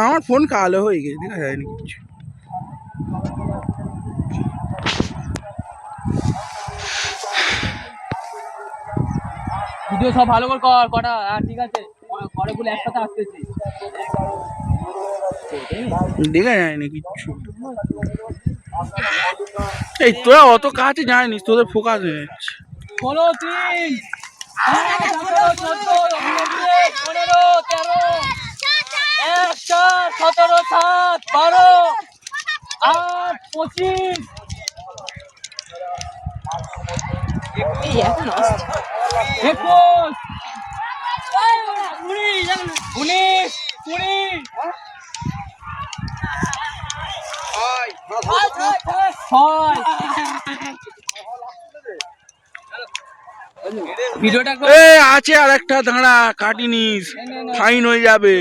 আমার ফোন কালো হয়ে গেছে, দেখা যায়নি কিছু। ভিডিও সব ভালো করে কর কটা। ঠিক আছে, পরে বলে একসাথে আসতেছি। দেখা যায়নি কিচ্ছু। এই তোরা অত কাছে যায়নি, তোদের ফোকাস হয়ে যাচ্ছে। 16, 3, 15, 14, 15, 13, 1, 4, 17, 7, 12, 8, 25, 21, 19, 20, 6। ভিডিওটা আছে আর একটা দাঁড়া, কাটিনিস, ফাইন হয়ে যাবে।